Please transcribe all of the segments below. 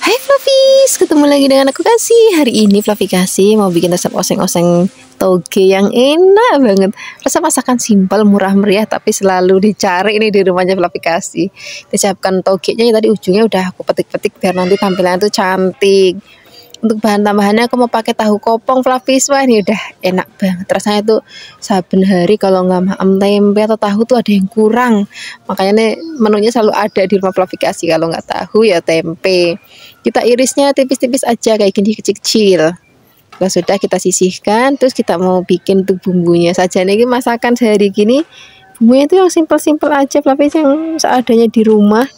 Hai Fluffys, ketemu lagi dengan aku Kasih. Hari ini Fluffy Kasih mau bikin resep oseng-oseng toge yang enak banget. Resep masakan simpel, murah meriah, tapi selalu dicari ini di rumahnya Fluffy Kasih. Kita siapkan togenya, tadi ujungnya udah aku petik-petik biar nanti tampilannya tuh cantik. Untuk bahan tambahannya aku mau pakai tahu kopong Fluffys. Wah ini udah enak banget. Rasanya tuh saben hari kalau nggak makan tempe atau tahu tuh ada yang kurang. Makanya nih menunya selalu ada di rumah Fluffy Kasih. Kalau nggak tahu ya tempe. Kita irisnya tipis-tipis aja kayak gini kecil-kecil. Kalau sudah kita sisihkan, terus kita mau bikin tuh bumbunya saja. Ini masakan sehari gini, bumbunya itu yang simpel-simpel aja Fluffys, yang seadanya di rumah,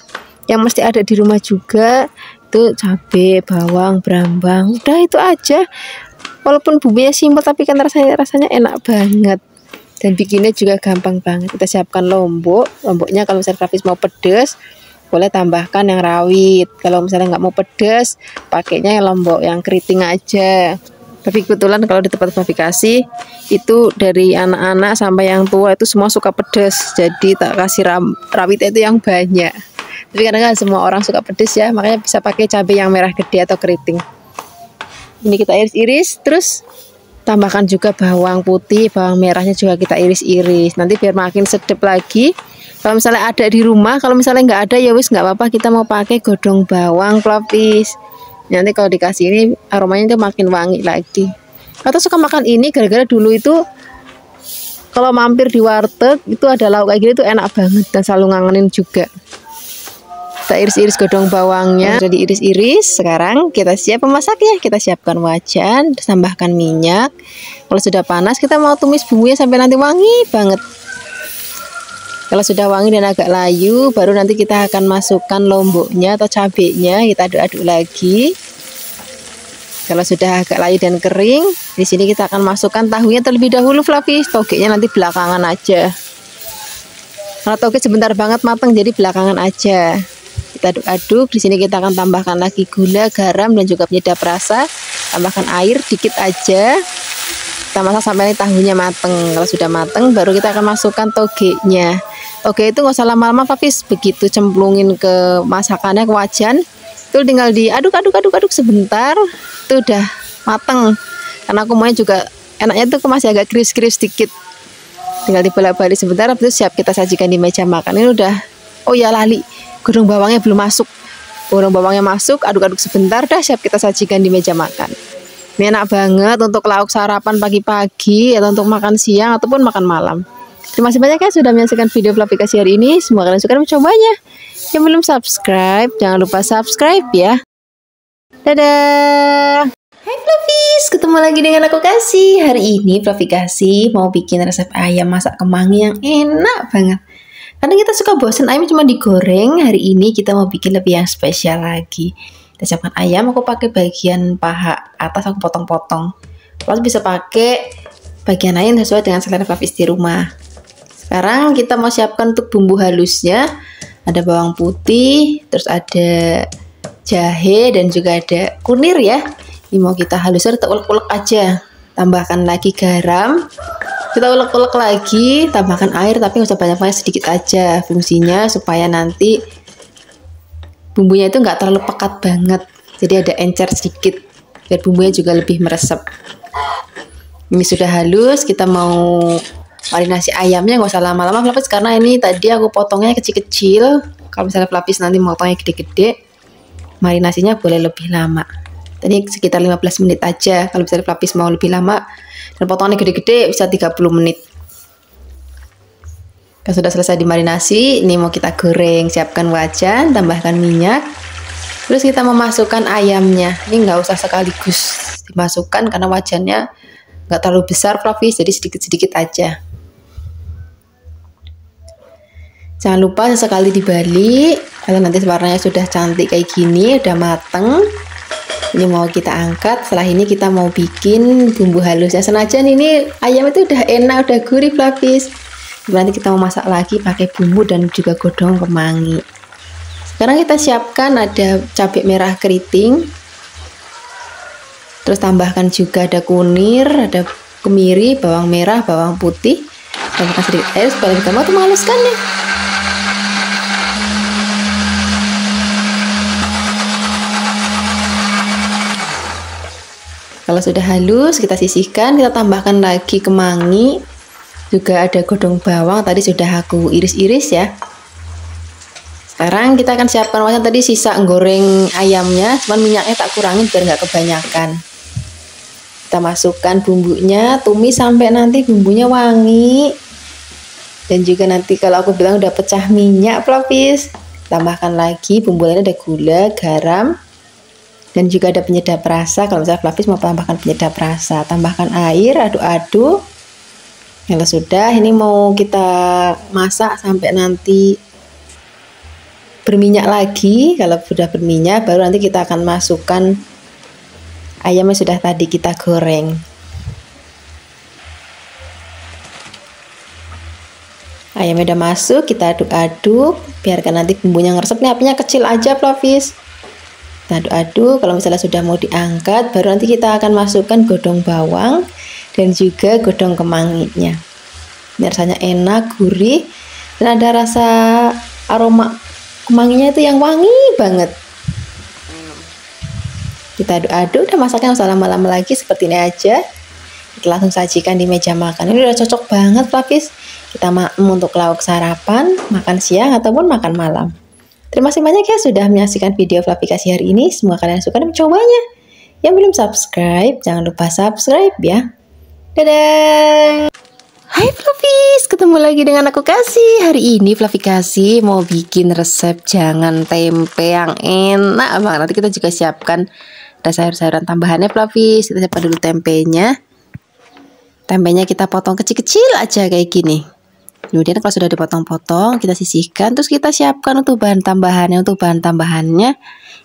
yang mesti ada di rumah juga. Itu cabai, bawang, brambang, udah itu aja. Walaupun bumbunya simpel tapi kan rasanya enak banget. Dan bikinnya juga gampang banget. Kita siapkan lomboknya kalau misalnya Fluffys mau pedas boleh tambahkan yang rawit. Kalau misalnya nggak mau pedas pakainya yang lombok yang keriting aja. Tapi kebetulan kalau di tempat Fluffy Kasih itu dari anak-anak sampai yang tua itu semua suka pedas, jadi tak kasih rawitnya itu yang banyak. Tapi kadang kan semua orang suka pedas ya, makanya bisa pakai cabai yang merah gede atau keriting. Ini kita iris-iris, terus tambahkan juga bawang putih, bawang merahnya juga kita iris-iris. Nanti biar makin sedap lagi. Kalau misalnya ada di rumah, kalau misalnya nggak ada ya wis nggak apa-apa, kita mau pakai godong bawang Fluffys. Nanti kalau dikasih ini aromanya tuh makin wangi lagi. Atau suka makan ini gara-gara dulu itu kalau mampir di warteg itu ada lauk kayak gini tuh enak banget dan selalu ngangenin juga. Kita iris-iris godong bawangnya, sudah diiris-iris. Sekarang kita siap memasaknya. Kita siapkan wajan, tambahkan minyak. Kalau sudah panas, kita mau tumis bumbunya sampai nanti wangi banget. Kalau sudah wangi dan agak layu, baru nanti kita akan masukkan lomboknya atau cabenya. Kita aduk-aduk lagi. Kalau sudah agak layu dan kering, di sini kita akan masukkan tahunya terlebih dahulu Fluffys. Togenya nanti belakangan aja. Karena toge sebentar banget matang, jadi belakangan aja. Kita aduk-aduk. Di sini kita akan tambahkan lagi gula, garam, dan juga penyedap rasa. Tambahkan air dikit aja. Kita masak sampai tahunya mateng. Kalau sudah mateng, baru kita akan masukkan togenya. Toge itu nggak usah lama-lama Fluffys, begitu cemplungin ke masakannya, ke wajan, itu tinggal diaduk-aduk sebentar, itu udah mateng. Karena aku maunya juga enaknya tuh masih agak kris-kris dikit. Tinggal dibolak-balik sebentar, habis itu siap kita sajikan di meja makan. Ini udah, oh ya lali, godong bawangnya belum masuk. Godong bawangnya masuk, aduk-aduk sebentar, dah siap kita sajikan di meja makan. Ini enak banget untuk lauk sarapan pagi-pagi atau untuk makan siang ataupun makan malam. Terima kasih banyak ya sudah menyaksikan video Fluffy Kasih hari ini. Semoga kalian suka mencobanya. Yang belum subscribe, jangan lupa subscribe ya. Dadah. Hai Fluffys, ketemu lagi dengan aku Kasih. Hari ini Fluffy Kasih mau bikin resep ayam masak kemangi yang enak banget. Karena kita suka bosen ayam cuma digoreng, hari ini kita mau bikin lebih yang spesial lagi. Kita siapkan ayam, aku pakai bagian paha atas, aku potong-potong. Kalau bisa pakai bagian lain sesuai dengan selera Fluffys di rumah. Sekarang kita mau siapkan untuk bumbu halusnya. Ada bawang putih, terus ada jahe, dan juga ada kunir ya. Ini mau kita haluskan, kita ulek-ulek aja. Tambahkan lagi garam. Kita ulek-ulek lagi, tambahkan air tapi nggak usah banyak-banyak, sedikit aja. Fungsinya supaya nanti bumbunya itu nggak terlalu pekat banget. Jadi ada encer sedikit, biar bumbunya juga lebih meresap. Ini sudah halus, kita mau marinasi ayamnya nggak usah lama-lama Fluffys, karena ini tadi aku potongnya kecil-kecil. Kalau misalnya Fluffys nanti potongnya gede-gede, marinasinya boleh lebih lama. Tadi sekitar 15 menit aja. Kalau misalnya Fluffys mau lebih lama dan potongannya gede-gede bisa 30 menit. Kalau sudah selesai dimarinasi, ini mau kita goreng. Siapkan wajan, tambahkan minyak. Terus kita memasukkan ayamnya. Ini nggak usah sekaligus dimasukkan karena wajannya nggak terlalu besar Fluffys, jadi sedikit-sedikit aja. Jangan lupa sesekali dibalik. Kalau nanti warnanya sudah cantik kayak gini, udah mateng. Ini mau kita angkat. Setelah ini kita mau bikin bumbu halusnya. Senajan ini ayam itu udah enak, udah gurih Fluffys. Nanti kita mau masak lagi pakai bumbu dan juga godong kemangi. Sekarang kita siapkan ada cabai merah keriting. Terus tambahkan juga ada kunir, ada kemiri, bawang merah, bawang putih. Tambahkan sedikit air supaya kita mau menghaluskannya. Kalau sudah halus kita sisihkan, kita tambahkan lagi kemangi, juga ada godong bawang tadi sudah aku iris-iris ya. Sekarang kita akan siapkan wajan tadi sisa goreng ayamnya, cuman minyaknya tak kurangin biar nggak kebanyakan. Kita masukkan bumbunya, tumis sampai nanti bumbunya wangi. Dan juga nanti kalau aku bilang udah pecah minyak pelapis, tambahkan lagi bumbu lainnya, ada gula, garam, dan juga ada penyedap rasa. Kalau misalnya pelapis mau tambahkan penyedap rasa, tambahkan air, aduk-aduk. Kalau sudah, ini mau kita masak sampai nanti berminyak lagi. Kalau sudah berminyak baru nanti kita akan masukkan ayam yang sudah tadi kita goreng. Ayamnya udah masuk, kita aduk-aduk, biarkan nanti bumbunya ngeresep. Nih apinya kecil aja pelapis. Kita aduk-aduk. Kalau misalnya sudah mau diangkat, baru nanti kita akan masukkan godong bawang dan juga godong kemanginya. Ini rasanya enak, gurih, dan ada rasa aroma kemanginya itu yang wangi banget. Kita aduk-aduk, udah masaknya nggak usah lama-lama lagi, seperti ini aja. Kita langsung sajikan di meja makan. Ini udah cocok banget pelapis. Kita makan untuk lauk sarapan, makan siang ataupun makan malam. Terima kasih banyak ya sudah menyaksikan video Flavikasi hari ini. Semoga kalian suka dan mencobanya. Yang belum subscribe, jangan lupa subscribe ya. Dadah. Hai Flavis, ketemu lagi dengan aku Kasih. Hari ini Flavikasi mau bikin resep jangan tempe yang enak banget. Nanti kita juga siapkan ada sayur-sayuran tambahannya Flavis. Kita siapkan dulu tempenya. Tempenya kita potong kecil-kecil aja kayak gini. Kemudian kalau sudah dipotong-potong, kita sisihkan. Terus kita siapkan untuk bahan tambahannya. Untuk bahan tambahannya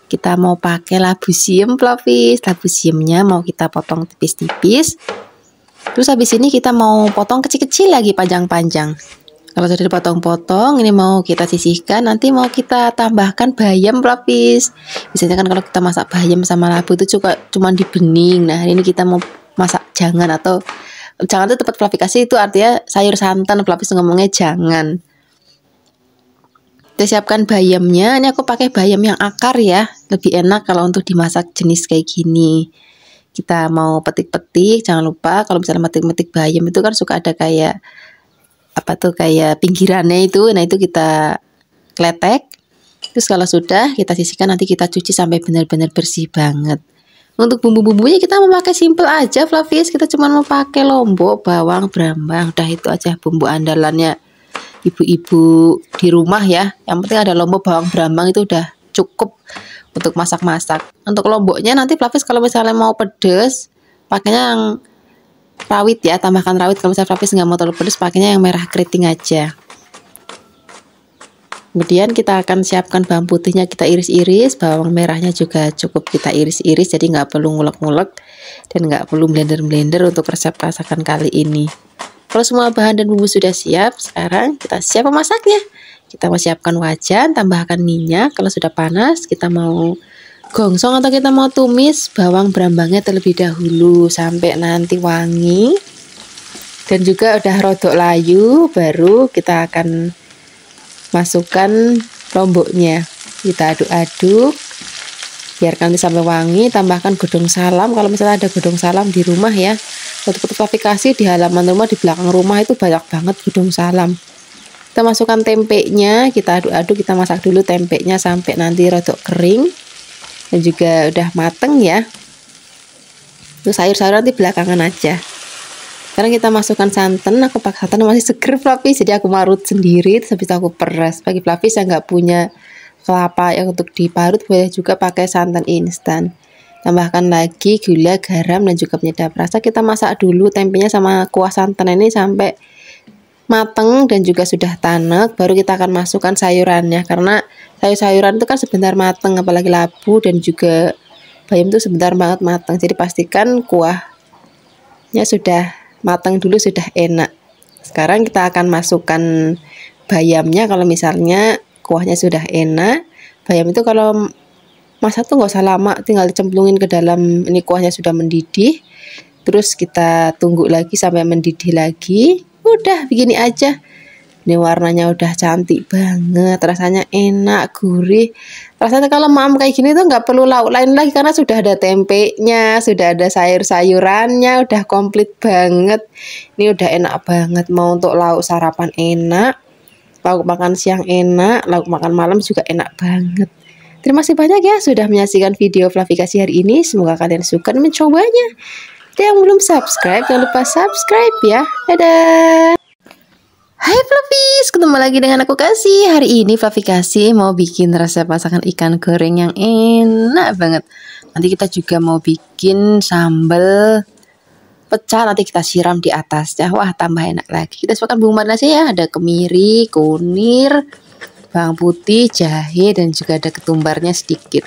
kita mau pakai labu siam Flavis. Labu siamnya mau kita potong tipis-tipis. Terus habis ini kita mau potong kecil-kecil lagi, panjang-panjang. Kalau sudah dipotong-potong, ini mau kita sisihkan. Nanti mau kita tambahkan bayam pelapis. Biasanya kan kalau kita masak bayam sama labu itu juga cuma di bening. Nah hari ini kita mau masak jangan, atau jangan itu tepat Flavikasi itu artinya sayur santan, pelapis ngomongnya jangan. Kita siapkan bayamnya. Ini aku pakai bayam yang akar ya. Lebih enak kalau untuk dimasak jenis kayak gini. Kita mau petik-petik, jangan lupa kalau misalnya metik-metik bayam itu kan suka ada kayak apa tuh, kayak pinggirannya itu. Nah itu kita kletek. Terus kalau sudah kita sisihkan, nanti kita cuci sampai benar-benar bersih banget. Untuk bumbu-bumbunya kita mau pakai simple aja Flavis. Kita cuma mau pakai lombok, bawang, brambang. Udah itu aja bumbu andalannya ibu-ibu di rumah ya. Yang penting ada lombok, bawang, brambang, itu udah cukup untuk masak-masak. Untuk lomboknya nanti Flavis kalau misalnya mau pedes, pakainya yang rawit ya, tambahkan rawit. Kalau misalnya Flavis nggak mau terlalu pedes, pakainya yang merah keriting aja. Kemudian kita akan siapkan bawang putihnya, kita iris-iris. Bawang merahnya juga cukup kita iris-iris, jadi nggak perlu ngulek-ngulek dan nggak perlu blender-blender untuk resep masakan kali ini. Kalau semua bahan dan bumbu sudah siap, sekarang kita siap memasaknya. Kita mau siapkan wajan, tambahkan minyak. Kalau sudah panas, kita mau gongsong atau kita mau tumis bawang brambangnya terlebih dahulu sampai nanti wangi dan juga udah rodok layu. Baru kita akan masukkan lomboknya. Kita aduk-aduk, biarkan sampai wangi. Tambahkan godong salam kalau misalnya ada godong salam di rumah ya. Untuk Flavikasi di halaman rumah, di belakang rumah itu banyak banget godong salam. Kita masukkan tempenya, kita aduk-aduk, kita masak dulu tempenya sampai nanti rodok kering dan juga udah mateng ya. Terus sayur-sayuran nanti belakangan aja. Sekarang kita masukkan santan. Aku pakai santan masih seger Flavis, jadi aku marut sendiri. Terus habis itu aku peras. Bagi Flavis yang nggak punya kelapa yang untuk diparut, boleh juga pakai santan instan. Tambahkan lagi gula, garam, dan juga penyedap rasa. Kita masak dulu tempenya sama kuah santan ini sampai mateng dan juga sudah tanek. Baru kita akan masukkan sayurannya, karena sayur-sayuran itu kan sebentar mateng, apalagi labu dan juga bayam itu sebentar banget mateng. Jadi pastikan kuahnya sudah mateng dulu, sudah enak. Sekarang kita akan masukkan bayamnya. Kalau misalnya kuahnya sudah enak, bayam itu kalau masak tuh nggak usah lama, tinggal dicemplungin ke dalam ini, kuahnya sudah mendidih. Terus kita tunggu lagi sampai mendidih lagi. Udah begini aja. Ini warnanya udah cantik banget, rasanya enak, gurih. Rasanya kalau mam kayak gini tuh nggak perlu lauk lain lagi karena sudah ada tempenya, sudah ada sayur-sayurannya, udah komplit banget. Ini udah enak banget, mau untuk lauk sarapan enak, lauk makan siang enak, lauk makan malam juga enak banget. Terima kasih banyak ya sudah menyaksikan video Flavikasi hari ini. Semoga kalian suka dan mencobanya. Dan yang belum subscribe, jangan lupa subscribe ya. Dadah. Hai Flavis, ketemu lagi dengan aku Kasih. Hari ini Flavikasi mau bikin resep masakan ikan goreng yang enak banget. Nanti kita juga mau bikin sambal pecah, nanti kita siram di atasnya. Wah, tambah enak lagi. Kita siapkan bumbu marinasi ya. Ada kemiri, kunir, bawang putih, jahe, dan juga ada ketumbarnya sedikit.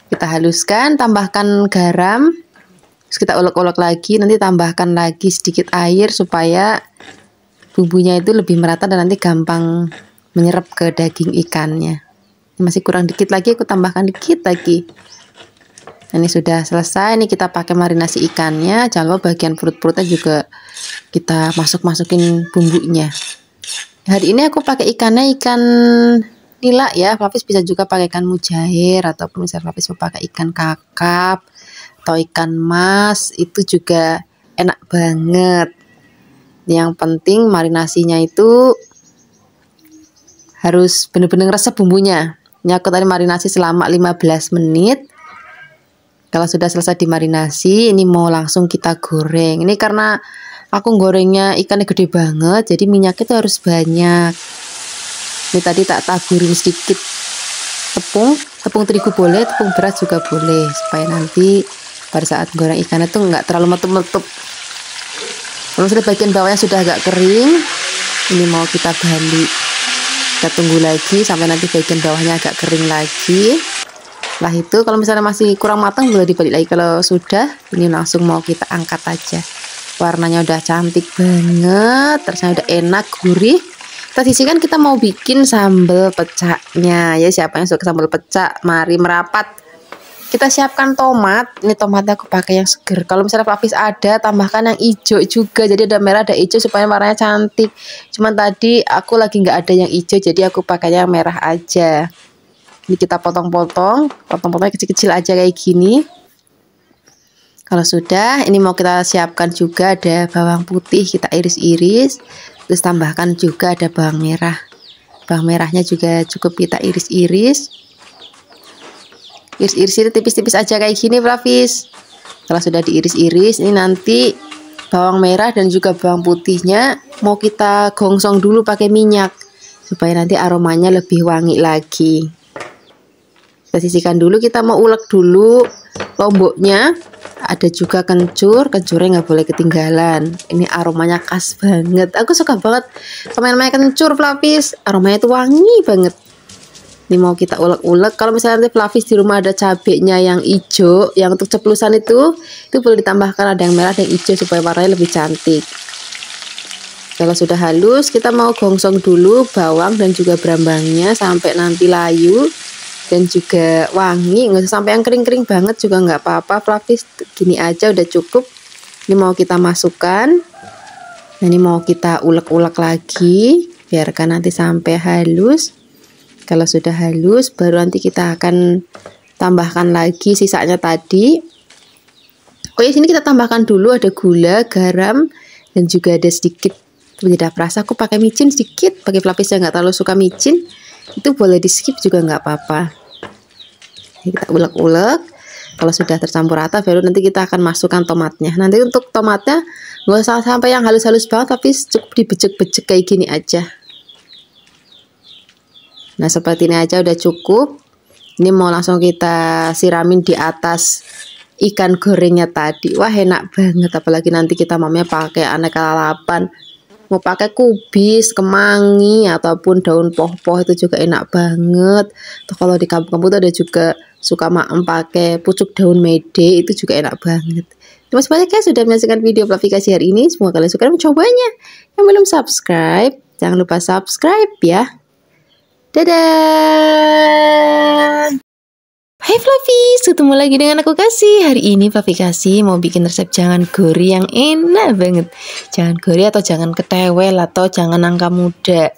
Kita haluskan, tambahkan garam. Terus kita ulek-ulek lagi, nanti tambahkan lagi sedikit air supaya bumbunya itu lebih merata dan nanti gampang menyerap ke daging ikannya. Masih kurang dikit lagi, aku tambahkan dikit lagi. Ini sudah selesai, ini kita pakai marinasi ikannya. Jangan lupa bagian perut-perutnya juga kita masukin bumbunya. Hari ini aku pakai ikannya ikan nila ya. Flavis bisa juga pakai ikan mujair ataupun misalnya Flavis mau pakai ikan kakap atau ikan mas, itu juga enak banget. Yang penting marinasinya itu harus benar-benar resep bumbunya. Ini aku tadi marinasi selama 15 menit. Kalau sudah selesai dimarinasi, ini mau langsung kita goreng. Ini karena aku gorengnya ikannya gede banget, jadi minyaknya itu harus banyak. Ini tadi tak taburin sedikit tepung terigu boleh, tepung beras juga boleh, supaya nanti pada saat goreng ikannya tuh nggak terlalu meletup-meletup. Kalau sudah bagian bawahnya sudah agak kering, ini mau kita balik. Kita tunggu lagi sampai nanti bagian bawahnya agak kering lagi. Setelah itu kalau misalnya masih kurang matang boleh dibalik lagi. Kalau sudah, ini langsung mau kita angkat aja. Warnanya udah cantik banget, rasanya udah enak, gurih. Kita sisihkan, kita mau bikin sambal pecahnya. Ya, siapa yang suka sambal pecah, mari merapat. Kita siapkan tomat. Ini tomatnya aku pakai yang seger. Kalau misalnya Flavis ada, tambahkan yang hijau juga. Jadi ada merah, ada hijau supaya warnanya cantik. Cuman tadi aku lagi nggak ada yang hijau, jadi aku pakai yang merah aja. Ini kita potong-potongnya kecil-kecil aja kayak gini. Kalau sudah, ini mau kita siapkan juga ada bawang putih, kita iris-iris. Terus tambahkan juga ada bawang merah. Bawang merahnya juga cukup kita iris-iris. Iris-iris tipis-tipis aja kayak gini Flavis. Kalau sudah diiris-iris, ini nanti bawang merah dan juga bawang putihnya mau kita gongsong dulu pakai minyak supaya nanti aromanya lebih wangi lagi. Kita sisihkan dulu, kita mau ulek dulu lomboknya. Ada juga kencurnya nggak boleh ketinggalan. Ini aromanya khas banget. Aku suka banget sama namanya kencur Flavis. Aromanya itu wangi banget. Ini mau kita ulek-ulek. Kalau misalnya nanti Flavis di rumah ada cabenya yang hijau, yang untuk ceplusan itu boleh ditambahkan, ada yang merah, ada yang hijau supaya warnanya lebih cantik. Kalau sudah halus, kita mau gongsong dulu bawang dan juga brambangnya sampai nanti layu dan juga wangi. Nggak usah sampai yang kering-kering banget juga nggak apa-apa Flavis, gini aja udah cukup. Ini mau kita masukkan. Nah, ini mau kita ulek-ulek lagi, biarkan nanti sampai halus. Kalau sudah halus, baru nanti kita akan tambahkan lagi sisanya tadi. Oh ya, sini kita tambahkan dulu ada gula, garam, dan juga ada sedikit penyedap rasa. Aku pakai micin sedikit, bagi Flavis yang nggak terlalu suka micin, itu boleh di skip juga nggak apa-apa. Kita ulek-ulek. Kalau sudah tercampur rata, baru nanti kita akan masukkan tomatnya. Nanti untuk tomatnya nggak usah sampai yang halus-halus banget, tapi cukup dibejek-bejek kayak gini aja. Nah, seperti ini aja udah cukup. Ini mau langsung kita siramin di atas ikan gorengnya tadi. Wah, enak banget. Apalagi nanti kita mamanya pakai aneka lalapan. Mau pakai kubis, kemangi, ataupun daun poh-poh itu juga enak banget. Atau kalau di kampung-kampung ada juga suka maem pakai pucuk daun mede, itu juga enak banget. Terima kasih banyak ya sudah menyaksikan video Flavikasi hari ini. Semoga kalian suka dan mencobanya. Yang belum subscribe, jangan lupa subscribe ya. Dadah. Hai Flavis, ketemu lagi dengan aku Kasih. Hari ini Flavi Kasih mau bikin resep jangan gori yang enak banget. Jangan gori atau jangan ketewel atau jangan nangka muda.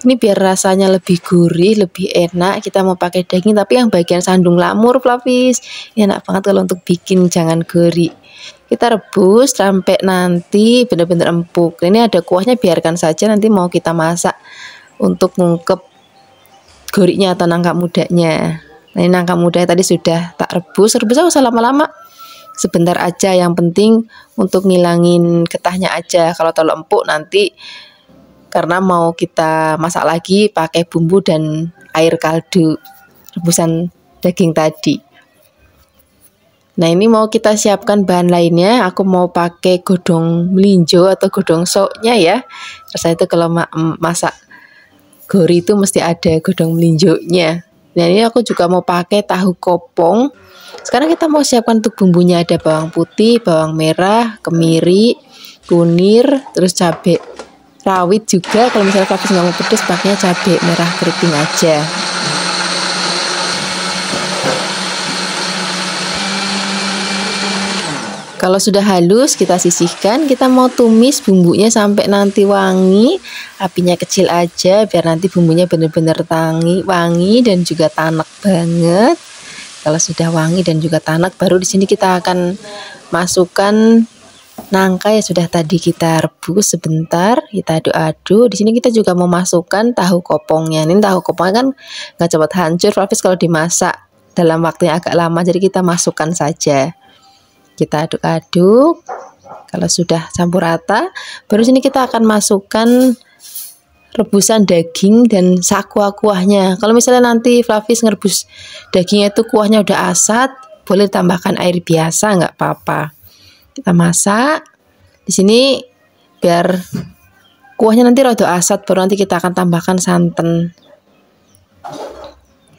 Ini biar rasanya lebih gurih, lebih enak. Kita mau pakai daging tapi yang bagian sandung lamur Flavis. Ini enak banget kalau untuk bikin jangan gori. Kita rebus sampai nanti benar-benar empuk. Ini ada kuahnya, biarkan saja, nanti mau kita masak untuk ngungkep gorinya atau nangka mudanya. Nah, ini nangka mudanya tadi sudah tak rebus gak usah lama-lama, sebentar aja, yang penting untuk ngilangin getahnya aja. Kalau terlalu empuk nanti, karena mau kita masak lagi pakai bumbu dan air kaldu rebusan daging tadi. Nah, ini mau kita siapkan bahan lainnya. Aku mau pakai godong melinjo atau godong soknya ya. Rasanya itu kalau masak gori itu mesti ada godong melinjonya. Nah, ini aku juga mau pakai tahu kopong. Sekarang kita mau siapkan untuk bumbunya. Ada bawang putih, bawang merah, kemiri, kunir, terus cabai rawit juga. Kalau misalnya Flavis nggak mau pedas, pakainya cabai merah keriting aja. Kalau sudah halus, kita sisihkan. Kita mau tumis bumbunya sampai nanti wangi. Apinya kecil aja biar nanti bumbunya benar-benar wangi dan juga tanak banget. Kalau sudah wangi dan juga tanak, baru di sini kita akan masukkan nangka yang sudah tadi kita rebus sebentar. Kita aduk-aduk. Di sini kita juga mau masukkan tahu kopongnya. Ini tahu kopongnya kan nggak cepat hancur, Flavis, kalau dimasak dalam waktu yang agak lama. Jadi kita masukkan saja. Kita aduk-aduk. Kalau sudah campur rata, baru sini kita akan masukkan rebusan daging dan kuahnya. Kalau misalnya nanti Flavis ngerebus dagingnya itu kuahnya udah asat, boleh tambahkan air biasa, nggak apa-apa. Kita masak di sini biar kuahnya nanti rada asat, baru nanti kita akan tambahkan santan.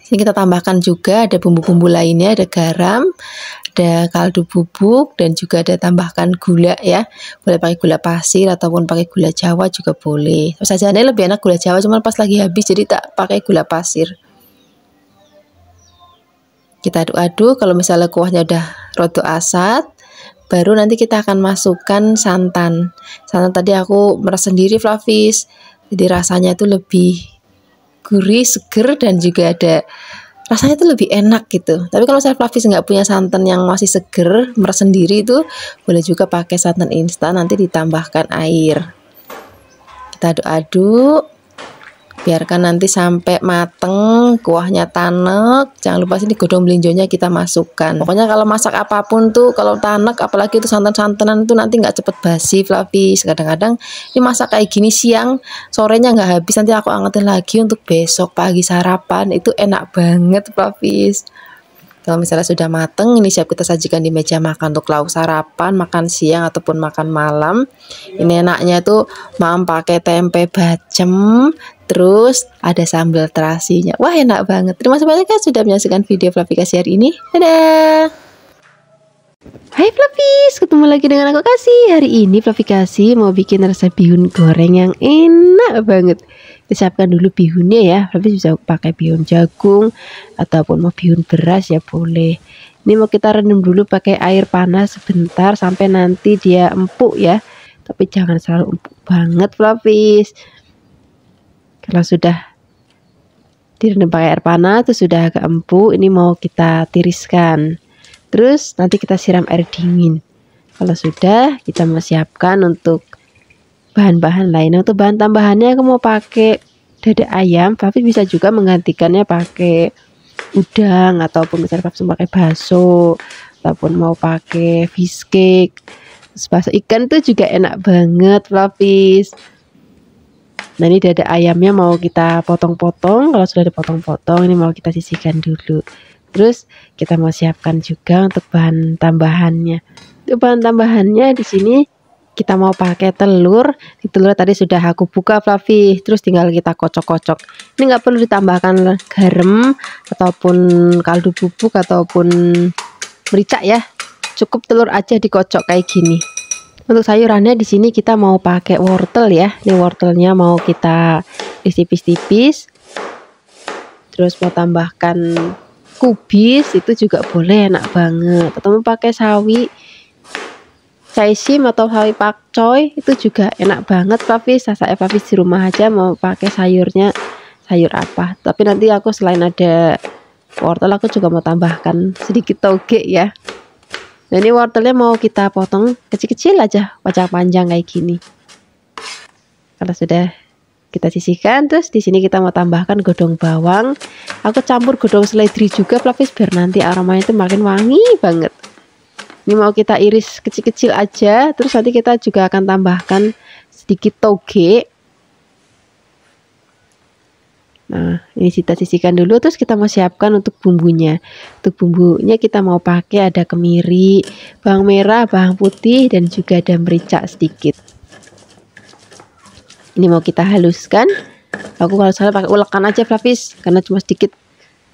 Ini kita tambahkan juga ada bumbu-bumbu lainnya, ada garam, ada kaldu bubuk, dan juga ada tambahkan gula ya. Boleh pakai gula pasir ataupun pakai gula Jawa juga boleh. Sajaannya lebih enak gula Jawa, cuma pas lagi habis jadi tak pakai gula pasir. Kita aduk-aduk. Kalau misalnya kuahnya udah rada asat, baru nanti kita akan masukkan santan. Santan tadi aku meres sendiri Flavis, jadi rasanya itu lebih gurih, seger, dan juga ada rasanya itu lebih enak gitu. Tapi kalau saya Flavis nggak punya santan yang masih seger, meres sendiri, itu boleh juga pakai santan instan, nanti ditambahkan air. Kita aduk-aduk, biarkan nanti sampai mateng, kuahnya tanek. Jangan lupa sini godong melinjonya kita masukkan. Pokoknya kalau masak apapun tuh, kalau tanek apalagi itu santan-santanan tuh nanti nggak cepet basi Flavis. Kadang-kadang ini masak kayak gini siang, sorenya nggak habis, nanti aku angetin lagi untuk besok pagi sarapan. Itu enak banget Flavis. Kalau misalnya sudah mateng, ini siap kita sajikan di meja makan untuk lauk sarapan, makan siang ataupun makan malam. Ini enaknya tuh mam pakai tempe bacem, terus ada sambal terasinya. Wah, enak banget. Terima kasih banyak ya sudah menyaksikan video Flavi Kasih hari ini. Dadah. Hai Flavis, ketemu lagi dengan aku Kasih. Hari ini Flavi Kasih mau bikin resep bihun goreng yang enak banget. Kita siapkan dulu bihunnya ya. Flavis bisa pakai bihun jagung ataupun mau bihun beras ya boleh. Ini mau kita rendam dulu pakai air panas sebentar sampai nanti dia empuk ya. Tapi jangan selalu empuk banget Flavis. Kalau sudah direndam pakai air panas itu sudah agak empuk, ini mau kita tiriskan. Terus nanti kita siram air dingin. Kalau sudah, kita mau siapkan untuk bahan-bahan lainnya. Untuk bahan tambahannya aku mau pakai dada ayam. Flavis bisa juga menggantikannya pakai udang ataupun misalnya Flavis mau pakai bakso ataupun mau pakai fish cake. Terus bakso ikan tuh juga enak banget Flavis. Nah, ini dada ayamnya mau kita potong-potong. Kalau sudah dipotong-potong, ini mau kita sisihkan dulu. Terus kita mau siapkan juga untuk bahan tambahannya. Untuk bahan tambahannya di sini kita mau pakai telur. Di telur tadi sudah aku buka Flavis. Terus tinggal kita kocok-kocok. Ini nggak perlu ditambahkan garam ataupun kaldu bubuk ataupun merica ya. Cukup telur aja dikocok kayak gini. Untuk sayurannya di sini kita mau pakai wortel ya. Ini wortelnya mau kita tipis-tipis. Terus mau tambahkan kubis itu juga boleh, enak banget. Atau mau pakai sawi caisim atau sawi pakcoy itu juga enak banget Flavis. Saya Flavis di rumah aja mau pakai sayurnya sayur apa. Tapi nanti aku selain ada wortel aku juga mau tambahkan sedikit toge ya. Nah ini wortelnya mau kita potong kecil-kecil aja, panjang panjang kayak gini. Kalau sudah kita sisihkan, terus di sini kita mau tambahkan godong bawang. Aku campur godong seledri juga Flavis biar nanti aromanya itu makin wangi banget. Ini mau kita iris kecil-kecil aja, terus nanti kita juga akan tambahkan sedikit toge. Nah, ini kita sisihkan dulu, terus kita mau siapkan untuk bumbunya. Untuk bumbunya kita mau pakai ada kemiri, bawang merah, bawang putih, dan juga ada merica sedikit. Ini mau kita haluskan. Aku kalau salah pakai ulekan aja Flavis, karena cuma sedikit.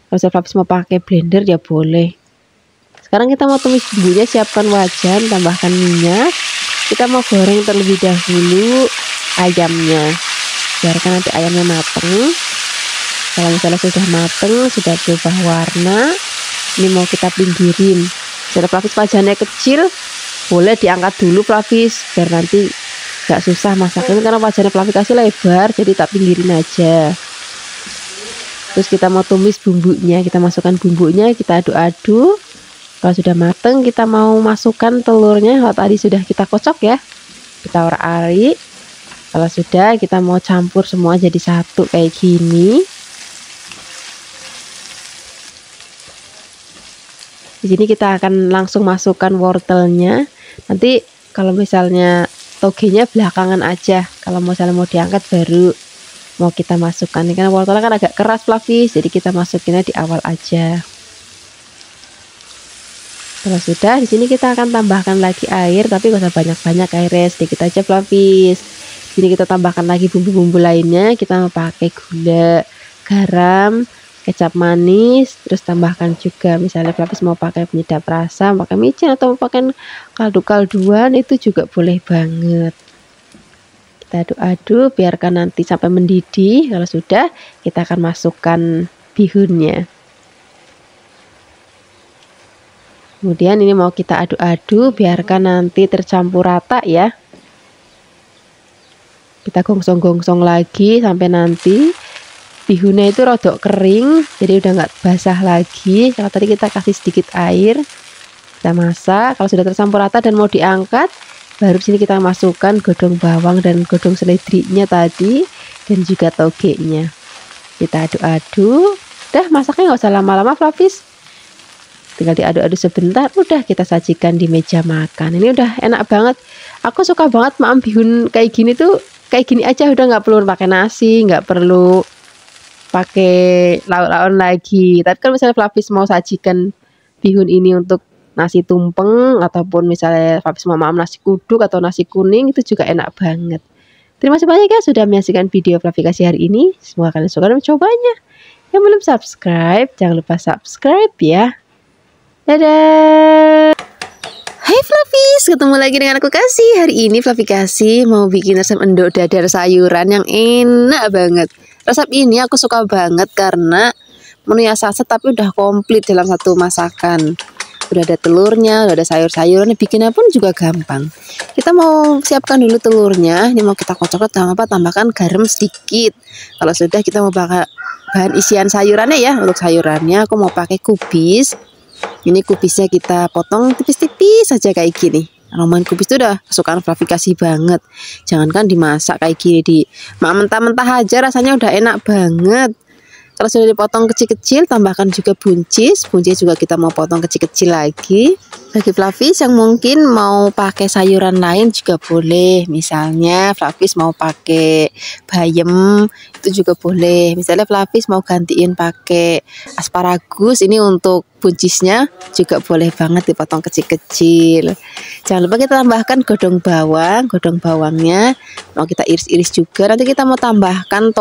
Kalau saya Flavis mau pakai blender ya boleh. Sekarang kita mau tumis bumbunya, siapkan wajan, tambahkan minyak. Kita mau goreng terlebih dahulu ayamnya. Biarkan nanti ayamnya mateng. Kalau misalnya sudah mateng, sudah berubah warna, ini mau kita pinggirin. Jadi Flavis wajannya kecil, boleh diangkat dulu Flavis, biar nanti gak susah masaknya. Karena wajannya Flavis kasih lebar, jadi tak pinggirin aja. Terus kita mau tumis bumbunya, kita masukkan bumbunya, kita aduk-aduk. Kalau sudah mateng, kita mau masukkan telurnya. Kalau tadi sudah kita kocok ya, kita orak-arik. Kalau sudah, kita mau campur semua jadi satu kayak gini. Di sini kita akan langsung masukkan wortelnya. Nanti kalau misalnya togenya belakangan aja. Kalau misalnya mau diangkat baru mau kita masukkan. Ini kan wortelnya kan agak keras Flavis, jadi kita masukinnya di awal aja. Kalau sudah, di sini kita akan tambahkan lagi air, tapi gak usah banyak-banyak airnya, sedikit aja Flavis. Di sini kita tambahkan lagi bumbu-bumbu lainnya. Kita mau pakai gula, garam, kecap manis, terus tambahkan juga misalnya Flavis mau pakai penyedap rasa, pakai micin atau mau pakai kaldu-kalduan itu juga boleh banget. Kita aduk-aduk, biarkan nanti sampai mendidih. Kalau sudah, kita akan masukkan bihunnya. Kemudian ini mau kita aduk-aduk, biarkan nanti tercampur rata ya. Kita gongsong-gongsong lagi sampai nanti bihunnya itu rodok kering, jadi udah nggak basah lagi. Kalau tadi kita kasih sedikit air, kita masak. Kalau sudah tercampur rata dan mau diangkat, baru sini kita masukkan godong bawang dan godong seledrinya tadi, dan juga togenya. Kita aduk-aduk. Udah masaknya nggak usah lama-lama Flavis. Tinggal diaduk-aduk sebentar, udah kita sajikan di meja makan. Ini udah enak banget. Aku suka banget maam bihun kayak gini tuh, kayak gini aja udah nggak perlu pakai nasi, nggak perlu pakai lauk-lauk lagi. Tapi kalau misalnya Flavis mau sajikan bihun ini untuk nasi tumpeng ataupun misalnya Flavis mau maam nasi kuduk atau nasi kuning, itu juga enak banget. Terima kasih banyak ya sudah menyaksikan video Flavikasi hari ini. Semoga kalian suka dan mencobanya. Yang belum subscribe, jangan lupa subscribe ya. Dadah. Hai Flavis, ketemu lagi dengan aku Kasih. Hari ini Flavikasi mau bikin resep endok dadar sayuran yang enak banget. Resep ini aku suka banget karena menunya saset tapi udah komplit dalam satu masakan. Udah ada telurnya, udah ada sayur-sayurannya, bikinnya pun juga gampang. Kita mau siapkan dulu telurnya. Ini mau kita kocok, tambahkan garam sedikit. Kalau sudah, kita mau pakai bahan isian sayurannya ya. Untuk sayurannya aku mau pakai kubis. Ini kubisnya kita potong tipis-tipis saja kayak gini. Aroma kubis itu udah kesukaan Flavikasi banget. Jangankan dimasak kayak gini, di mentah-mentah aja rasanya udah enak banget. Kalau sudah dipotong kecil-kecil, tambahkan juga buncis. Buncis juga kita mau potong kecil-kecil lagi. Bagi Flavis yang mungkin mau pakai sayuran lain juga boleh. Misalnya Flavis mau pakai bayam, itu juga boleh. Misalnya Flavis mau gantiin pakai asparagus, ini untuk buncisnya juga boleh banget dipotong kecil-kecil. Jangan lupa kita tambahkan godong bawang. Godong bawangnya mau kita iris-iris juga. Nanti kita mau tambahkan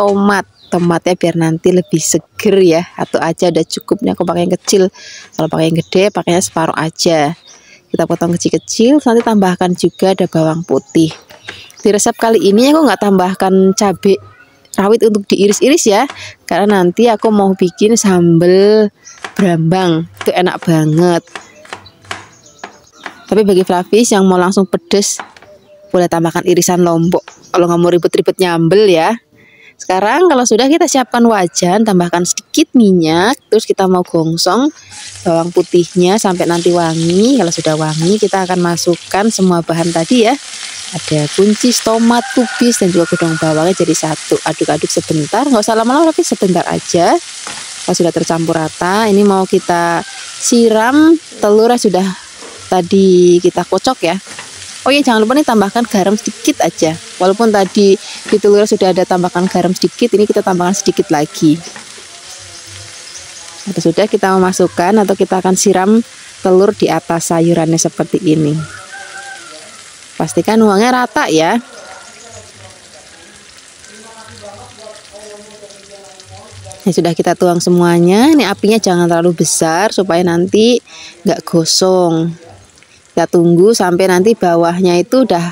tomatnya biar nanti lebih seger ya. Atau aja udah cukup nih, aku pakai yang kecil. Kalau pakai yang gede pakainya separuh aja. Kita potong kecil-kecil. Nanti tambahkan juga ada bawang putih. Di resep kali ini aku nggak tambahkan cabai rawit untuk diiris-iris ya, karena nanti aku mau bikin sambal brambang, itu enak banget. Tapi bagi Flavis yang mau langsung pedes, boleh tambahkan irisan lombok kalau nggak mau ribet-ribet nyambel ya. Sekarang kalau sudah kita siapkan wajan, tambahkan sedikit minyak, terus kita mau gongsong bawang putihnya sampai nanti wangi. Kalau sudah wangi, kita akan masukkan semua bahan tadi ya. Ada buncis, tomat, kubis, dan juga godong bawangnya jadi satu. Aduk-aduk sebentar, nggak usah lama-lama tapi sebentar aja. Kalau sudah tercampur rata, ini mau kita siram telurnya sudah tadi kita kocok ya. Oh ya, jangan lupa nih tambahkan garam sedikit aja. Walaupun tadi di telurnya sudah ada tambahkan garam sedikit, ini kita tambahkan sedikit lagi. Atau sudah kita memasukkan atau kita akan siram telur di atas sayurannya seperti ini. Pastikan uangnya rata ya. Ini sudah kita tuang semuanya. Ini apinya jangan terlalu besar supaya nanti nggak gosong. Kita tunggu sampai nanti bawahnya itu udah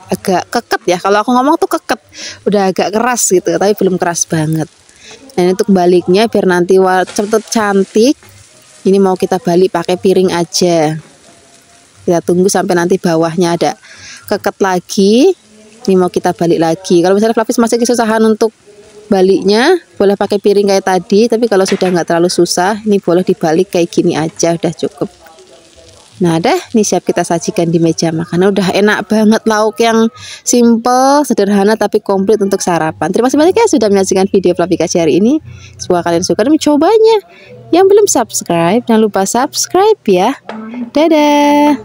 agak keket ya. Kalau aku ngomong tuh keket, udah agak keras gitu, tapi belum keras banget. Dan untuk baliknya biar nanti cepet cantik, ini mau kita balik pakai piring aja. Kita tunggu sampai nanti bawahnya ada keket lagi. Ini mau kita balik lagi. Kalau misalnya Flavis masih kesusahan untuk baliknya, boleh pakai piring kayak tadi. Tapi kalau sudah nggak terlalu susah, ini boleh dibalik kayak gini aja, udah cukup. Nah dah, ini siap kita sajikan di meja makan. Udah enak banget, lauk yang simple, sederhana tapi komplit untuk sarapan. Terima kasih banyak ya sudah menyaksikan video Flavikasi hari ini. Semoga kalian suka dan mencobanya. Yang belum subscribe, jangan lupa subscribe ya. Dadah.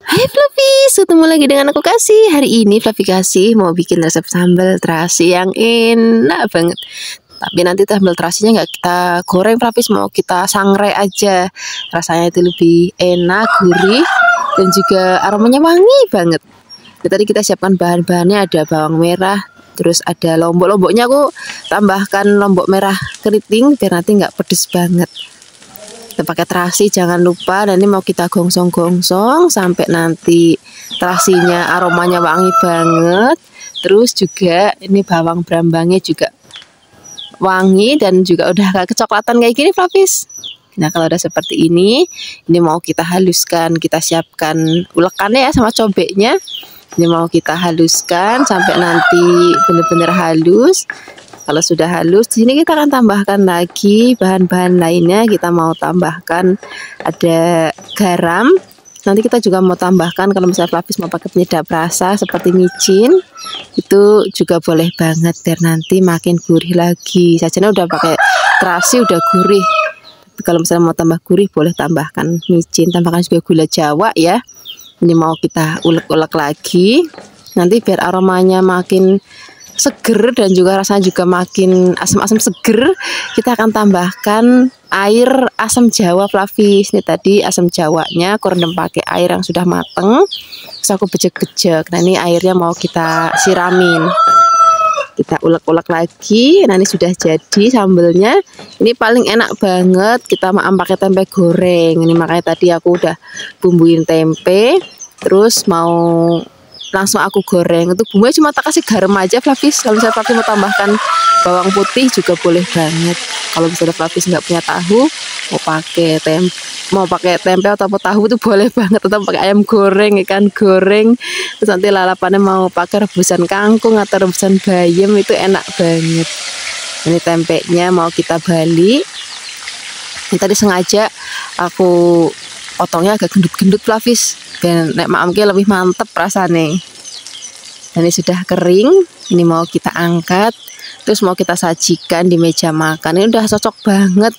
Hai Flavis, ketemu lagi dengan aku Kasih. Hari ini Flavikasi mau bikin resep sambal terasi yang enak banget. Tapi nanti sambal terasinya nggak kita goreng Flavis, mau kita sangrai aja. Rasanya itu lebih enak, gurih, dan juga aromanya wangi banget. Jadi tadi kita siapkan bahan-bahannya, ada bawang merah, terus ada lombok-lomboknya aku tambahkan lombok merah keriting biar nanti nggak pedes banget. Kita pakai terasi jangan lupa, dan ini mau kita gongsong-gongsong sampai nanti terasinya aromanya wangi banget. Terus juga ini bawang brambangnya juga wangi dan juga udah agak kecoklatan kayak gini Flavis. Nah kalau udah seperti ini mau kita haluskan, kita siapkan ulekannya ya sama cobeknya. Ini mau kita haluskan sampai nanti benar-benar halus. Kalau sudah halus, di sini kita akan tambahkan lagi bahan-bahan lainnya. Kita mau tambahkan ada garam. Nanti kita juga mau tambahkan kalau misalnya Flavis mau pakai penyedap rasa seperti micin, itu juga boleh banget biar nanti makin gurih lagi. Sajanya udah pakai terasi udah gurih. Tapi kalau misalnya mau tambah gurih boleh tambahkan micin, tambahkan juga gula Jawa ya. Ini mau kita ulek-ulek lagi. Nanti biar aromanya makin seger dan juga rasanya juga makin asam-asam seger, kita akan tambahkan air asam jawa Flavis. Ini tadi asam jawanya aku rendam pakai air yang sudah mateng, terus aku bejek-bejek. Nah ini airnya mau kita siramin, kita ulek-ulek lagi. Nah ini sudah jadi sambelnya. Ini paling enak banget kita pakai tempe goreng. Ini makanya tadi aku udah bumbuin tempe, terus mau langsung aku goreng. Untuk bumbunya cuma tak kasih garam aja Flavis. Kalau misalnya Flavis mau tambahkan bawang putih juga boleh banget. Kalau misalnya Flavis nggak punya tahu, mau pakai tempe atau tahu itu boleh banget. Atau pakai ayam goreng, ikan goreng. Terus nanti lalapannya mau pakai rebusan kangkung atau rebusan bayam, itu enak banget. Ini tempenya mau kita balik. Ini tadi sengaja aku potongnya agak gendut-gendut Flavis, biar nek maamke lebih mantep rasane. Dan ini sudah kering, ini mau kita angkat, terus mau kita sajikan di meja makan. Ini udah cocok banget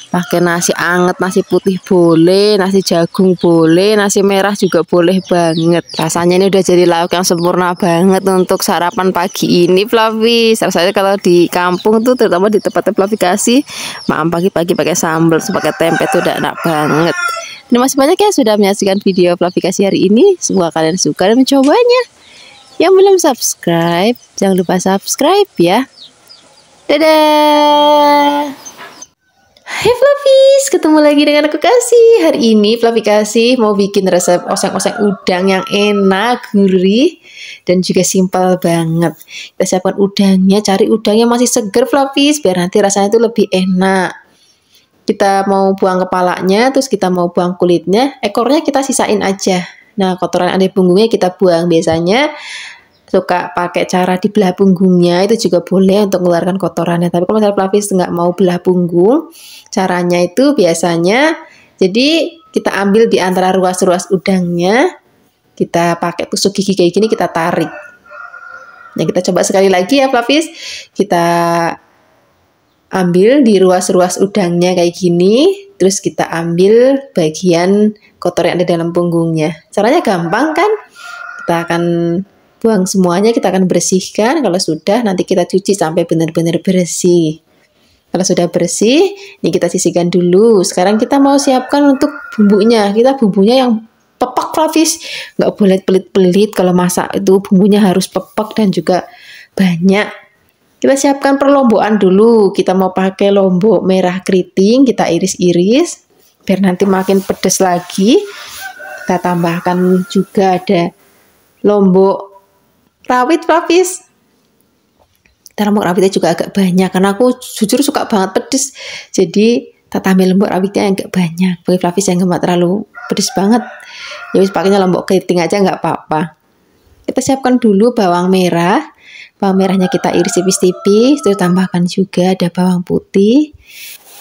pakai nasi anget, nasi putih boleh, nasi jagung boleh, nasi merah juga boleh banget. Rasanya ini udah jadi lauk yang sempurna banget untuk sarapan pagi ini Flavis. Rasanya kalau di kampung tuh, terutama di tempat Flavikasi, maam pagi-pagi pakai sambal, pakai tempe tuh udah enak banget. Terima kasih banyak ya sudah menyaksikan video Flavikasi hari ini. Semoga kalian suka dan mencobanya. Yang belum subscribe, jangan lupa subscribe ya. Dadah. Hai Flavis, ketemu lagi dengan aku Kasih. Hari ini Flavikasi mau bikin resep oseng-oseng udang yang enak, gurih, dan juga simpel banget. Kita siapkan udangnya, cari udang yang masih seger Flavis, biar nanti rasanya itu lebih enak. kita mau buang kepalanya, terus kita mau buang kulitnya, ekornya kita sisain aja. Nah, kotoran ada di punggungnya kita buang. Biasanya suka pakai cara dibelah punggungnya, itu juga boleh untuk mengeluarkan kotorannya. Tapi kalau misalnya Flavis nggak mau belah punggung, caranya itu biasanya, jadi kita ambil di antara ruas-ruas udangnya, kita pakai tusuk gigi kayak gini, kita tarik. Nah, kita coba sekali lagi ya Flavis. Kita ambil di ruas-ruas udangnya kayak gini, terus kita ambil bagian kotor yang ada dalam punggungnya. Caranya gampang kan? Kita akan buang semuanya, kita akan bersihkan. Kalau sudah, nanti kita cuci sampai benar-benar bersih. Kalau sudah bersih, ini kita sisihkan dulu. Sekarang kita mau siapkan untuk bumbunya. Kita bumbunya yang pepek Flavis, nggak boleh pelit-pelit. Kalau masak itu bumbunya harus pepek dan juga banyak. Kita siapkan perlombokan dulu. Kita mau pakai lombok merah keriting, kita iris-iris biar nanti makin pedas lagi. Kita tambahkan juga ada lombok rawit Flavis. Kita lombok rawitnya juga agak banyak karena aku jujur suka banget pedas. Jadi kita tambah lombok rawitnya yang agak banyak. Bagi Flavis yang nggak terlalu pedas banget, ya pakainya lombok keriting aja nggak apa-apa. Kita siapkan dulu bawang merah. Bawang merahnya kita iris tipis-tipis, terus tambahkan juga ada bawang putih.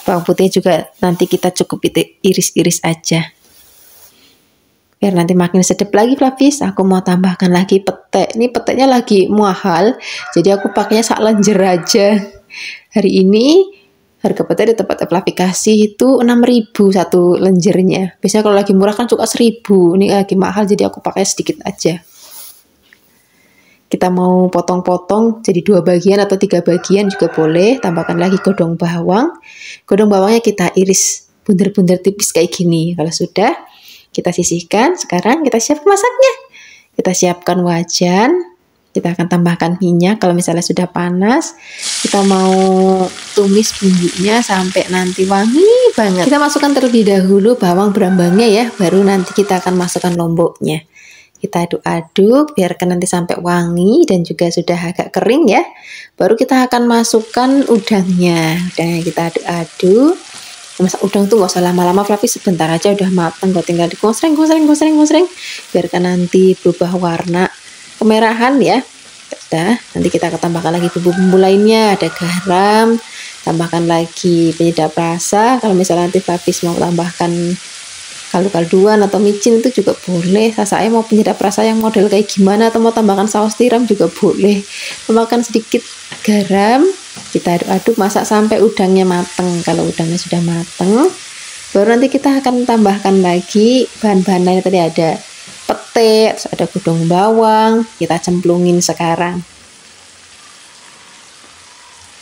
Bawang putihnya juga nanti kita cukup iris-iris aja. Biar nanti makin sedap lagi Flavis, aku mau tambahkan lagi petai. Ini petainya lagi mahal, jadi aku pakainya sak lenjer aja. Hari ini harga petai di tempat aplikasi itu 6.000 satu lenjernya. Biasanya kalau lagi murah kan suka 1.000. Ini lagi mahal, jadi aku pakai sedikit aja. Kita mau potong-potong jadi 2 bagian atau 3 bagian juga boleh. Tambahkan lagi godong bawang. Godong bawangnya kita iris bunder-bunder tipis kayak gini. Kalau sudah, kita sisihkan. Sekarang kita siap masaknya. Kita siapkan wajan. Kita akan tambahkan minyak. Kalau misalnya sudah panas, kita mau tumis bumbunya sampai nanti wangi banget. Kita masukkan terlebih dahulu bawang berambangnya ya, baru nanti kita akan masukkan lomboknya. Kita aduk-aduk biarkan nanti sampai wangi dan juga sudah agak kering ya. Baru kita akan masukkan udangnya. Udangnya kita aduk-aduk. Masak udang tuh gak usah lama-lama Flavis, sebentar aja udah matang. Kok tinggal digosreng. Biarkan nanti berubah warna kemerahan ya. Sudah, nanti kita akan tambahkan lagi bumbu-bumbu lainnya. Ada garam, tambahkan lagi penyedap rasa. Kalau misalnya nanti Flavis mau tambahkan kaldu-kalduan atau micin itu juga boleh. Saya mau penyedap rasa yang model kayak gimana, atau mau tambahkan saus tiram juga boleh. Tambahkan sedikit garam, kita aduk-aduk masak sampai udangnya matang. Kalau udangnya sudah matang, baru nanti kita akan tambahkan lagi bahan-bahan lain. Tadi ada pete, terus ada godong bawang, kita cemplungin sekarang.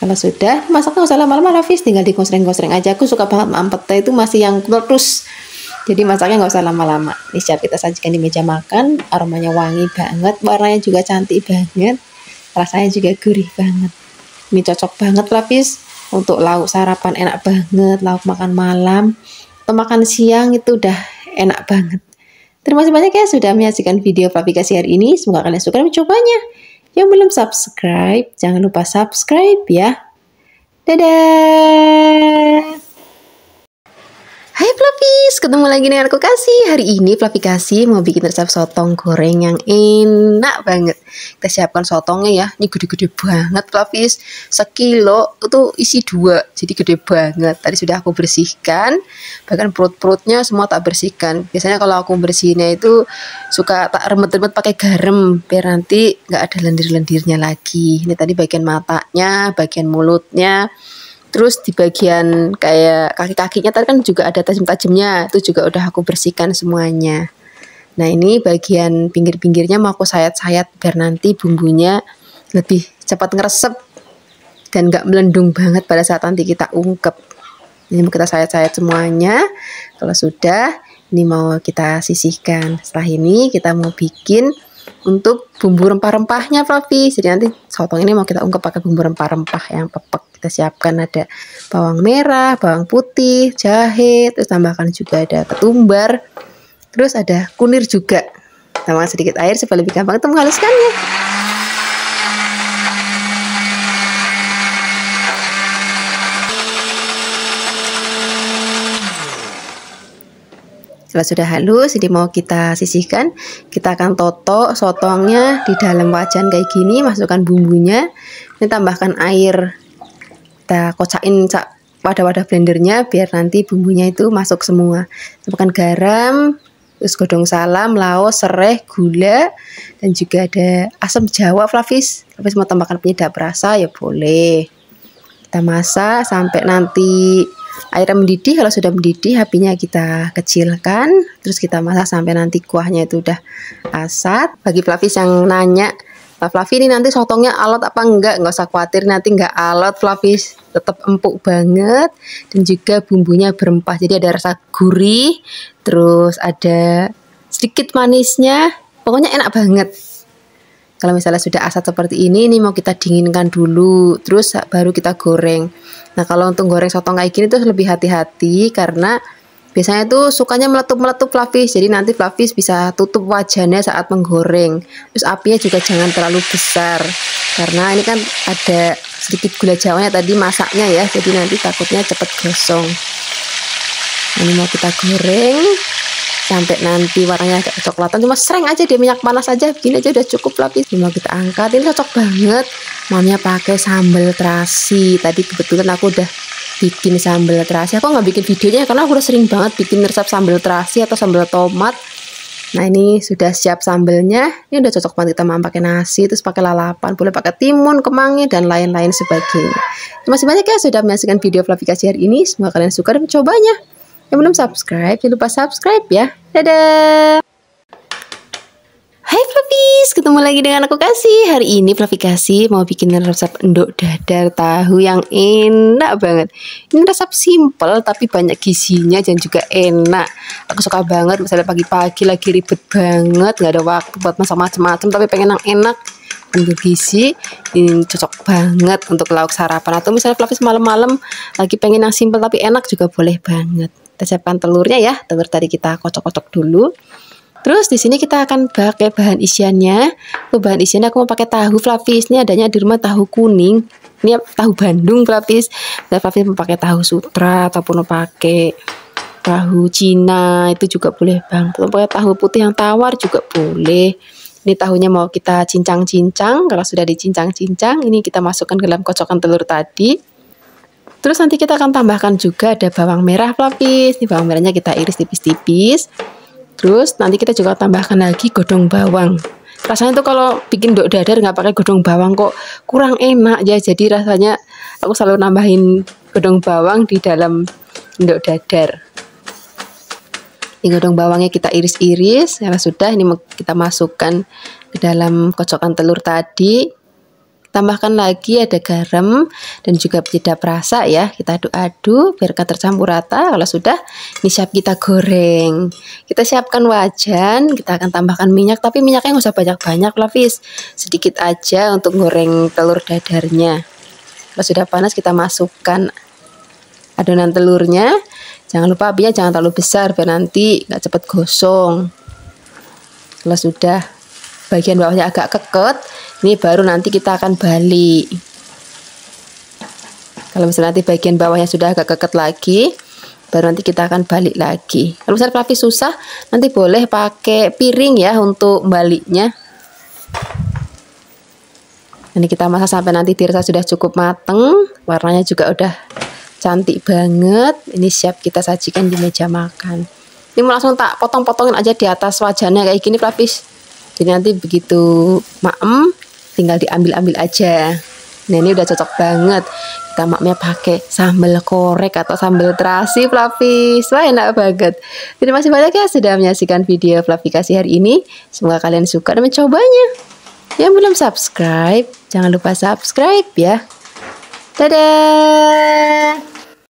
Kalau sudah, masaknya nggak usah lama-lama Flavis, tinggal digosreng-gosreng aja. Aku suka banget makan pete itu masih yang terus. Jadi masaknya nggak usah lama-lama. Ini siap kita sajikan di meja makan. Aromanya wangi banget, warnanya juga cantik banget, rasanya juga gurih banget. Ini cocok banget Flavis untuk lauk sarapan, enak banget. Lauk makan malam atau makan siang itu udah enak banget. Terima kasih banyak ya sudah menyaksikan video aplikasi hari ini. Semoga kalian suka mencobanya. Yang belum subscribe, jangan lupa subscribe ya. Dadah. Hai Flavis, ketemu lagi dengan aku Kasih. Hari ini Flavikasi mau bikin resep sotong goreng yang enak banget. Kita siapkan sotongnya ya. Ini gede-gede banget Flavis. Sekilo itu isi 2, jadi gede banget. Tadi sudah aku bersihkan. Bahkan perut-perutnya semua tak bersihkan. Biasanya kalau aku bersihnya itu suka tak remet-remet pakai garam, biar nanti nggak ada lendir-lendirnya lagi. Ini tadi bagian matanya, bagian mulutnya. Terus di bagian kayak kaki-kakinya tadi kan juga ada tajam-tajamnya, itu juga udah aku bersihkan semuanya. Nah ini bagian pinggir-pinggirnya mau aku sayat-sayat biar nanti bumbunya lebih cepat ngeresep dan gak melendung banget pada saat nanti kita ungkep. Ini mau kita sayat-sayat semuanya. Kalau sudah, ini mau kita sisihkan. Setelah ini kita mau bikin untuk bumbu rempah-rempahnya Flavis. Jadi nanti sotong ini mau kita ungkep pakai bumbu rempah-rempah yang pepek. Kita siapkan ada bawang merah, bawang putih, jahe, terus tambahkan juga ada ketumbar, terus ada kunir juga. Tambahkan sedikit air supaya lebih gampang kita menghaluskannya. Kalau sudah halus, ini mau kita sisihkan. Kita akan totok sotongnya di dalam wajan kayak gini, masukkan bumbunya. Ini tambahkan air. Kita kocakin wadah-wadah blendernya biar nanti bumbunya itu masuk semua. Tambahkan garam, terus godong salam, laos, serai, gula, dan juga ada asam jawa, Flavis. Flavis mau tambahkan penyedap rasa ya boleh. Kita masak sampai nanti airnya mendidih. Kalau sudah mendidih, apinya kita kecilkan. Terus kita masak sampai nanti kuahnya itu udah asat. Bagi Flavis yang nanya, Pak Flavi ini nanti sotongnya alot apa enggak usah khawatir, nanti enggak alot Flavis, tetap empuk banget. Dan juga bumbunya berempah, jadi ada rasa gurih, terus ada sedikit manisnya, pokoknya enak banget. Kalau misalnya sudah asat seperti ini mau kita dinginkan dulu, terus baru kita goreng. Nah kalau untuk goreng sotong kayak gini tuh lebih hati-hati karena biasanya tuh sukanya meletup-meletup Flavis. Jadi nanti Flavis bisa tutup wajannya saat menggoreng. Terus apinya juga jangan terlalu besar karena ini kan ada sedikit gula jawanya tadi masaknya ya. Jadi nanti takutnya cepet gosong. Ini mau kita goreng sampai nanti warnanya agak kecoklatan, cuma sering aja di minyak panas aja, begini aja udah cukup Flavis. Ini mau kita angkat, ini cocok banget mamanya pakai sambal terasi. Tadi kebetulan aku udah bikin sambal terasi, aku nggak bikin videonya karena aku udah sering banget bikin resep sambal terasi atau sambal tomat. Nah ini sudah siap sambalnya, ini udah cocok banget kita mau pakai nasi, terus pakai lalapan, boleh pakai timun, kemangi, dan lain-lain sebagainya. Masih banyak ya sudah menyaksikan video Flavikasi hari ini, semoga kalian suka dan mencobanya. Yang belum subscribe, jangan lupa subscribe ya. Dadah! Hai Flavis, ketemu lagi dengan aku Kasih. Hari ini Flavikasi mau bikin resep endok dadar tahu yang enak banget. Ini resep simple tapi banyak gizinya dan juga enak. Aku suka banget misalnya pagi-pagi lagi ribet banget, gak ada waktu buat masak macam-macam tapi pengen yang enak dan bergizi. Ini cocok banget untuk lauk sarapan, atau misalnya Flavis malam-malam lagi pengen yang simple tapi enak juga boleh banget. Kita siapkan telurnya ya. Telur tadi kita kocok-kocok dulu. Terus di sini kita akan pakai bahan isiannya. Untuk bahan isiannya aku mau pakai tahu Flavis. Ini adanya di rumah tahu kuning. Ini tahu Bandung Flavis. Dan Flavis mau pakai tahu Sutra ataupun mau pakai tahu Cina itu juga boleh bang. Mau pakai tahu putih yang tawar juga boleh. Ini tahunya mau kita cincang-cincang. Kalau sudah dicincang-cincang, ini kita masukkan ke dalam kocokan telur tadi. Terus nanti kita akan tambahkan juga ada bawang merah Flavis. Ini bawang merahnya kita iris tipis-tipis. Terus nanti kita juga tambahkan lagi godong bawang. Rasanya tuh kalau bikin endok dadar nggak pakai godong bawang kok kurang enak ya. Jadi rasanya aku selalu nambahin godong bawang di dalam endok dadar. Ini godong bawangnya kita iris-iris. Ya sudah, ini kita masukkan ke dalam kocokan telur tadi. Tambahkan lagi ada garam dan juga penyedap rasa ya. Kita aduk-aduk biarkan tercampur rata. Kalau sudah, ini siap kita goreng. Kita siapkan wajan, kita akan tambahkan minyak, tapi minyaknya nggak usah banyak-banyak Flavis. Sedikit aja untuk goreng telur dadarnya. Kalau sudah panas kita masukkan adonan telurnya. Jangan lupa apinya jangan terlalu besar biar nanti nggak cepet gosong. Kalau sudah bagian bawahnya agak keket, ini baru nanti kita akan balik. Kalau misalnya nanti bagian bawahnya sudah agak keket lagi, baru nanti kita akan balik lagi. Kalau misalnya Flavis susah, nanti boleh pakai piring ya untuk baliknya. Ini kita masak sampai nanti dirasa sudah cukup mateng, warnanya juga udah cantik banget. Ini siap kita sajikan di meja makan. Ini mau langsung tak potong-potongin aja di atas wajannya kayak gini Flavis. Jadi nanti begitu maem tinggal diambil-ambil aja. Nah ini udah cocok banget. Kita maknya pakai sambal korek atau sambal terasi Flavis. Wah enak banget. Terima kasih banyak ya sudah menyaksikan video Flavikasi hari ini. Semoga kalian suka dan mencobanya. Yang belum subscribe, jangan lupa subscribe ya. Dadah.